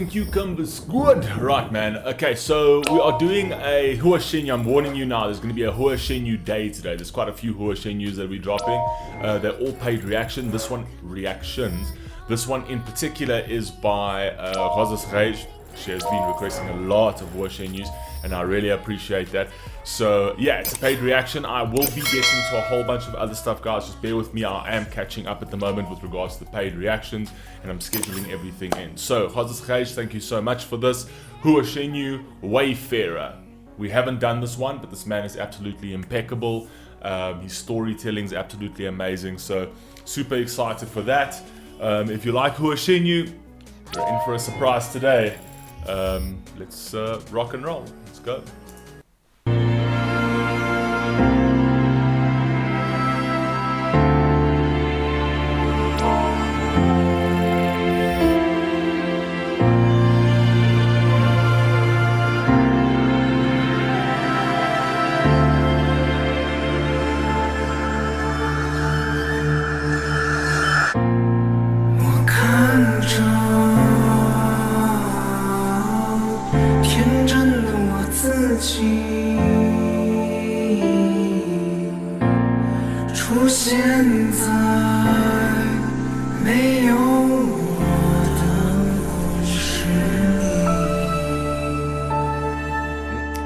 fucking cucumbers. Good. Right, man. Okay, so we are doing a Hua Chenyu. I'm warning you now, there's going to be a Hua Chenyu day today. There's quite a few Hua Chenyus that we're dropping. They're all paid reactions. This one in particular is by Reis. She has been requesting a lot of Hua Chenyus, and I really appreciate that. So yeah, it's a paid reaction. I will be getting to a whole bunch of other stuff, guys. Just bear with me. I am catching up at the moment with regards to the paid reactions, and I'm scheduling everything in. So Reis, thank you so much for this. Hua Chenyu Wayfarer. We haven't done this one, but this man is absolutely impeccable. His storytelling is absolutely amazing. So super excited for that. If you like Hua Chenyu, you're in for a surprise today. Let's rock and roll. Let's go.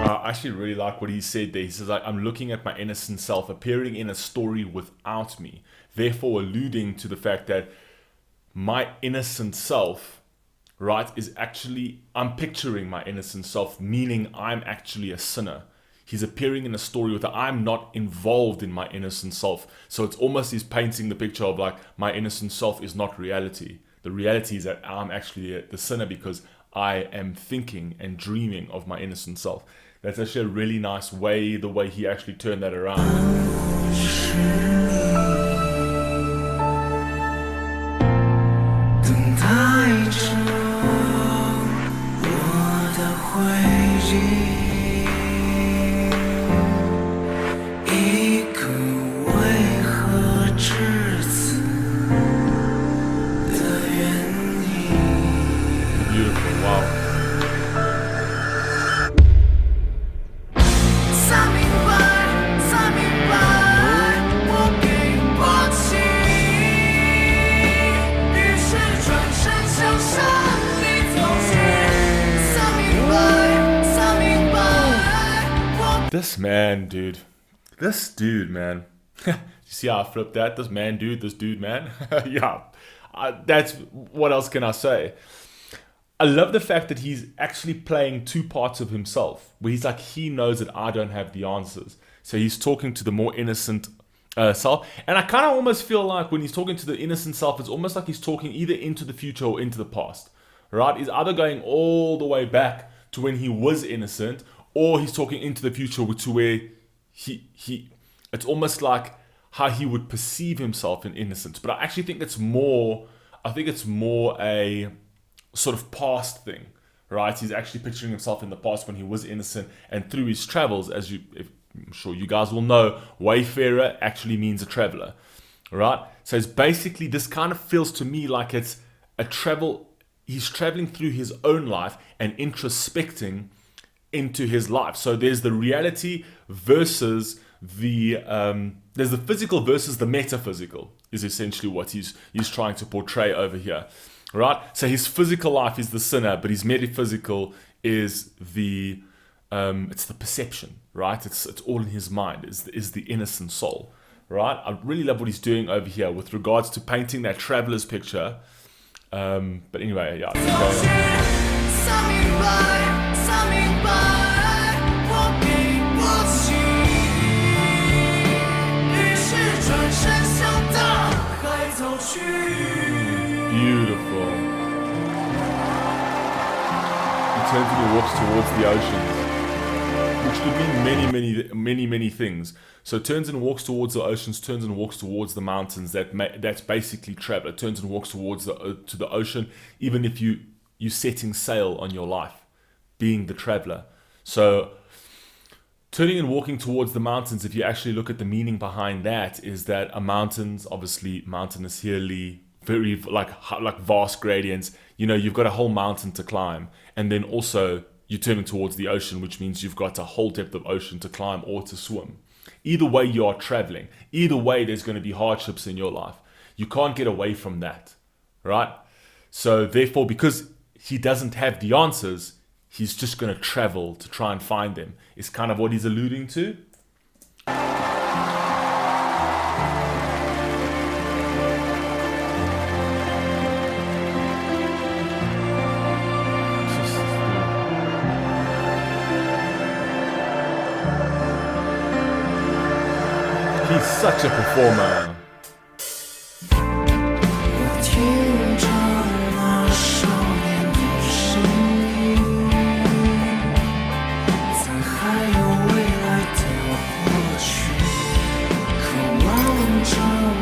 I actually really like what he said there. He says, like, I'm looking at my innocent self appearing in a story without me, therefore alluding to the fact that my innocent self, right, is actually, I'm picturing my innocent self, meaning I'm actually a sinner. He's appearing in a story with I'm not involved in my innocent self. So it's almost he's painting the picture of like my innocent self is not reality. The reality is that I'm actually the sinner because I am thinking and dreaming of my innocent self. That's actually a really nice way, the way he actually turned that around. Beautiful, wow. This man, dude. This dude, man. You see how I flipped that? This man, dude. This dude, man. Yeah. That's, what else can I say? I love the fact that he's actually playing two parts of himself. Where he's like, he knows that I don't have the answers. So he's talking to the more innocent self. And I kind of almost feel like when he's talking to the innocent self, it's almost like he's talking either into the future or into the past. Right? He's either going all the way back to when he was innocent, or he's talking into the future to where it's almost like how he would perceive himself in innocence. But I actually think it's more a sort of past thing, right? He's actually picturing himself in the past when he was innocent, and through his travels, I'm sure you guys will know, Wayfarer actually means a traveler, right? So it's basically, this kind of feels to me like it's a travel, he's traveling through his own life and introspecting into his life. So there's the reality versus there's the physical versus the metaphysical is essentially what he's trying to portray over here, right? So his physical life is the sinner, but his metaphysical is the it's the perception, right? It's all in his mind, is the innocent soul, right? I really love what he's doing over here with regards to painting that traveler's picture. But anyway, yeah. Beautiful. He turns and walks towards the oceans, which could mean many things. So turns and walks towards the oceans, turns and walks towards the mountains. That's basically traveler. Turns and walks towards to the ocean, even if you're setting sail on your life, being the traveler. So turning and walking towards the mountains, if you actually look at the meaning behind that, is that a mountain's obviously mountainously, very like vast gradients. you know, you've got a whole mountain to climb, and then also you're turning towards the ocean, which means you've got a whole depth of ocean to climb or to swim. Either way, you are traveling. Either way, there's going to be hardships in your life. You can't get away from that, right? So therefore, because he doesn't have the answers, he's just going to travel to try and find them. It's kind of what he's alluding to. He's such a performer.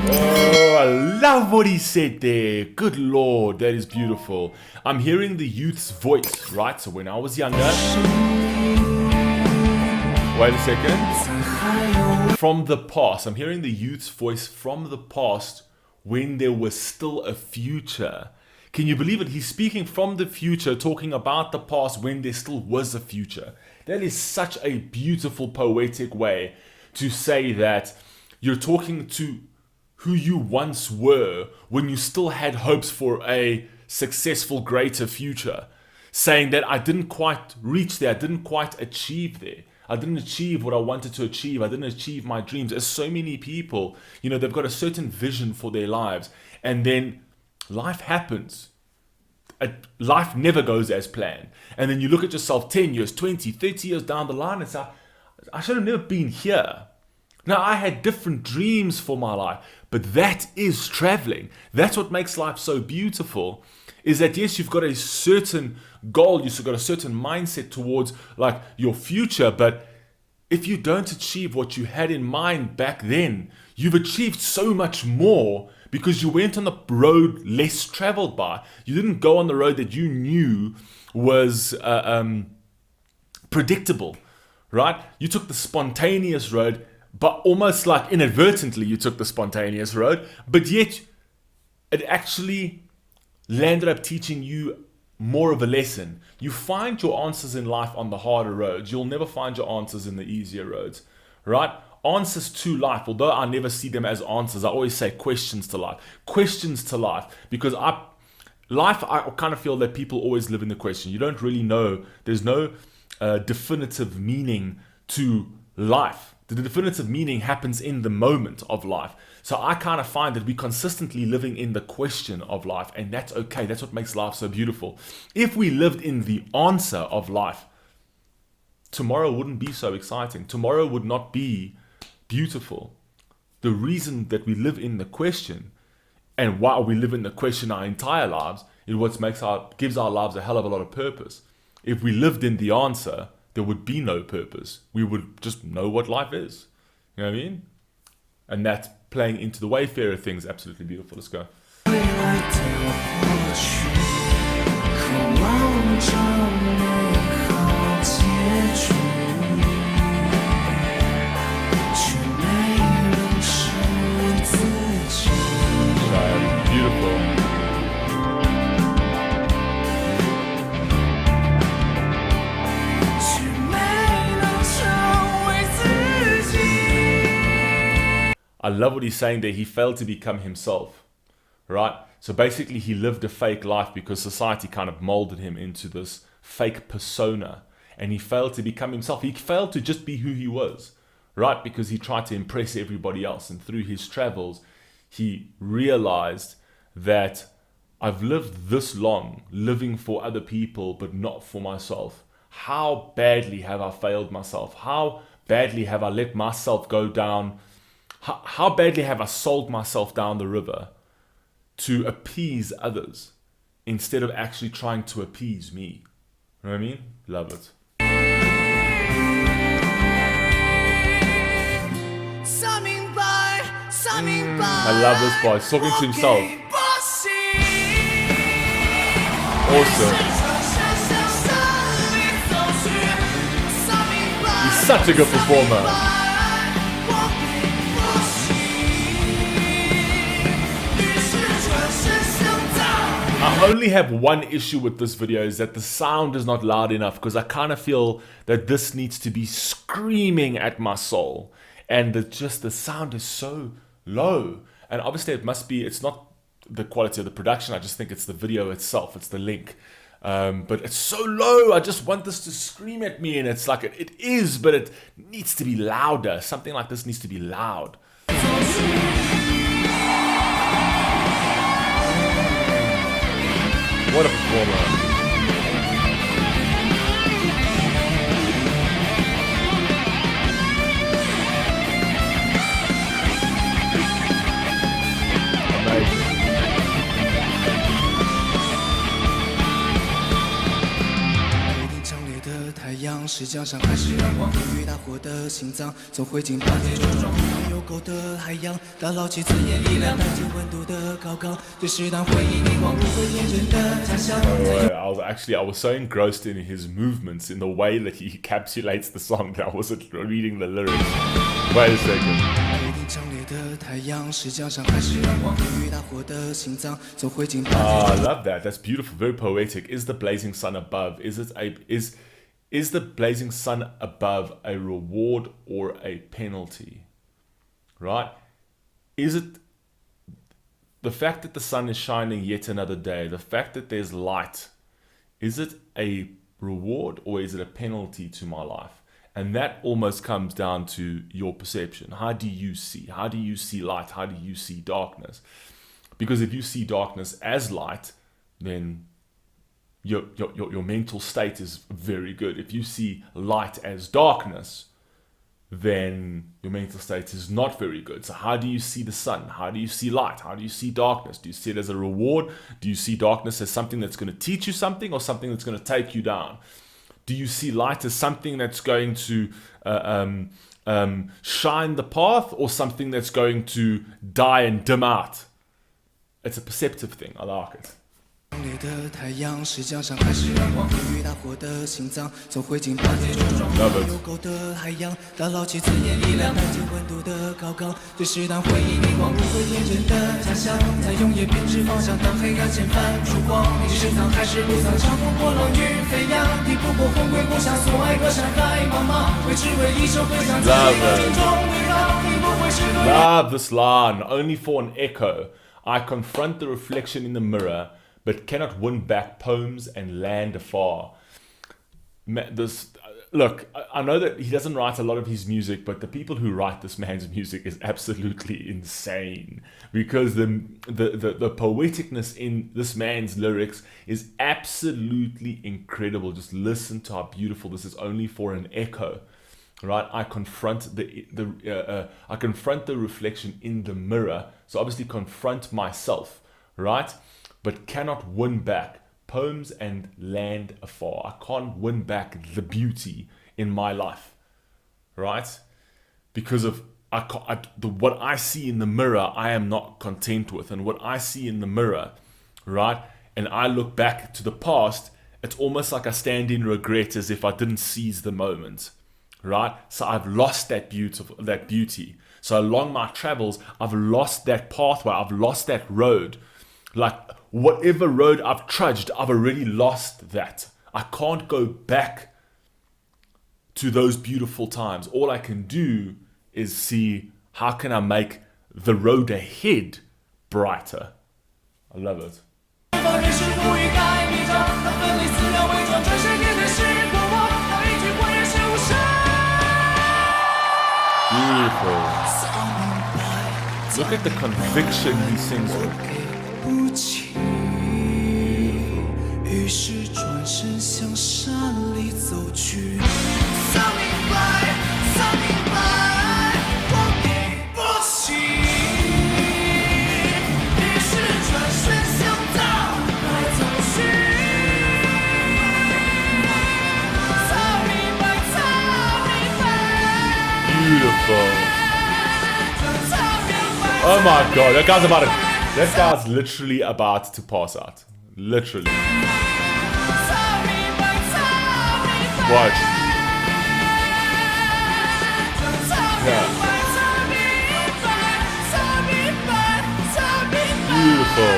Oh, I love what he said there. Good Lord, that is beautiful. I'm hearing the youth's voice, right? So when I was younger... Wait a second. From the past. I'm hearing the youth's voice from the past when there was still a future. Can you believe it? He's speaking from the future, talking about the past when there still was a future. That is such a beautiful, poetic way to say that you're talking to who you once were when you still had hopes for a successful, greater future. Saying that I didn't quite reach there, I didn't quite achieve there. I didn't achieve what I wanted to achieve. I didn't achieve my dreams. As so many people, you know, they've got a certain vision for their lives. And then life happens. Life never goes as planned. And then you look at yourself 10 years, 20, 30 years down the line and say, I should have never been here. Now, I had different dreams for my life. But that is traveling. That's what makes life so beautiful. Is that yes, you've got a certain goal, you've got a certain mindset towards like your future, but if you don't achieve what you had in mind back then, you've achieved so much more because you went on the road less traveled by. You didn't go on the road that you knew was predictable, right? You took the spontaneous road, but almost like inadvertently you took the spontaneous road, but yet it actually landed up teaching you more of a lesson. You find your answers in life on the harder roads. You'll never find your answers in the easier roads, right? Answers to life, although I never see them as answers, I always say questions to life. Questions to life, because I kind of feel that people always live in the question. You don't really know. There's no definitive meaning to life. The definitive meaning happens in the moment of life. So I kind of find that we're consistently living in the question of life, and that's okay. That's what makes life so beautiful. If we lived in the answer of life, tomorrow wouldn't be so exciting. Tomorrow would not be beautiful. The reason that we live in the question, and why we live in the question our entire lives, is what gives our lives a hell of a lot of purpose. If we lived in the answer, there would be no purpose. We would just know what life is. You know what I mean? And that's playing into the Wayfarer thing is absolutely beautiful. Let's go. Beautiful. I love what he's saying there. He failed to become himself, right? So basically he lived a fake life because society kind of molded him into this fake persona, and he failed to become himself. He failed to just be who he was, right? Because he tried to impress everybody else, and through his travels he realized that I've lived this long living for other people but not for myself. How badly have I failed myself? How badly have I let myself go down? How badly have I sold myself down the river to appease others instead of actually trying to appease me? You know what I mean? Love it. I love this part. He's talking to himself. Awesome. He's such a good performer. I only have one issue with this video, is that the sound is not loud enough, because I kind of feel that this needs to be screaming at my soul, and the sound is so low. And obviously it's not the quality of the production, I just think it's the video itself, it's the link. But it's so low, I just want this to scream at me, and it's like, it is, but it needs to be louder. Something like this needs to be loud. What a performer. I was so engrossed in his movements, in the way that he encapsulates the song, that I wasn't reading the lyrics. Wait a second. I love that. That's beautiful, very poetic. Is the blazing sun above? Is the blazing sun above a reward or a penalty? Right? Is it the fact that the sun is shining yet another day, the fact that there's light, is it a reward or is it a penalty to my life? And that almost comes down to your perception. How do you see? How do you see light? How do you see darkness? Because if you see darkness as light, then your mental state is very good. If you see light as darkness, then your mental state is not very good. So how do you see the sun? How do you see light? How do you see darkness? Do you see it as a reward? Do you see darkness as something that's going to teach you something, or something that's going to take you down? Do you see light as something that's going to shine the path, or something that's going to die and dim out? It's a perceptive thing. I like it. Love it. Love this line. Only for an echo, I confront the reflection in the mirror, but cannot win back poems and land afar. Look, I know that he doesn't write a lot of his music, but the people who write this man's music is absolutely insane, because the poeticness in this man's lyrics is absolutely incredible. Just listen to how beautiful this is. Only for an echo, right? I confront I confront the reflection in the mirror. So obviously confront myself, right? But cannot win back poems and land afar. I can't win back the beauty in my life, right? Because of what I see in the mirror, I am not content with. And what I see in the mirror, right? And I look back to the past, it's almost like I stand in regret, as if I didn't seize the moment, right? So I've lost that beauty. So along my travels, I've lost that pathway. I've lost that road. Like, whatever road I've trudged, I've already lost that. I can't go back to those beautiful times. All I can do is see, how can I make the road ahead brighter? I love it. Beautiful. Look at the conviction he sings with. 不起，于是转身向山里走去。想明白，想明白，我给不起。于是转身向大海走去。才明白，才明白。Beautiful. Oh my God, that guy's literally about to pass out. Literally. Watch. Yeah. Beautiful.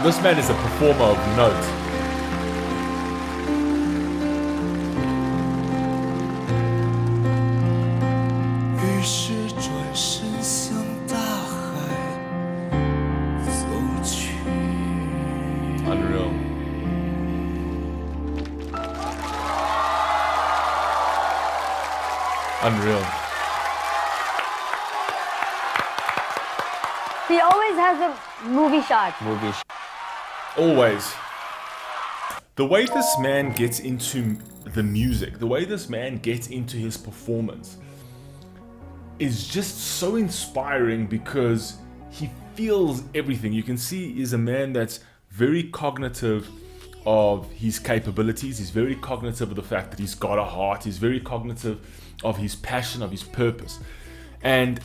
This man is a performer of note. Unreal. Unreal. He always has a movie shot. Always. The way this man gets into the music, the way this man gets into his performance is just so inspiring because he feels everything. You can see he's a man that's very cognitive of his capabilities. He's very cognitive of the fact that he's got a heart. He's very cognitive of his passion, of his purpose. And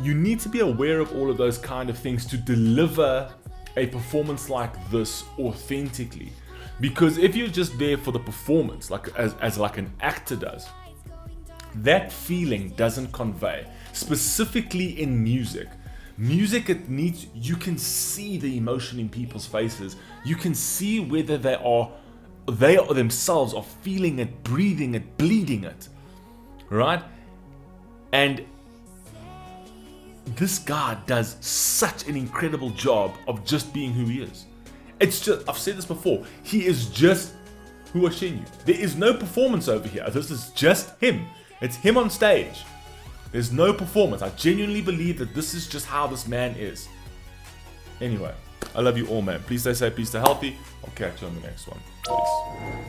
you need to be aware of all of those kind of things to deliver a performance like this authentically. Because if you're just there for the performance, like as like an actor does, that feeling doesn't convey. Specifically in music. Music, it needs, you can see the emotion in people's faces. You can see whether they themselves are feeling it, breathing it, bleeding it. Right? And this guy does such an incredible job of just being who he is. It's just, I've said this before, he is just Hua Chenyu. There is no performance over here. This is just him. It's him on stage. There's no performance. I genuinely believe that this is just how this man is. Anyway, I love you all, man. Please stay safe, please stay healthy. I'll catch you on the next one. Peace.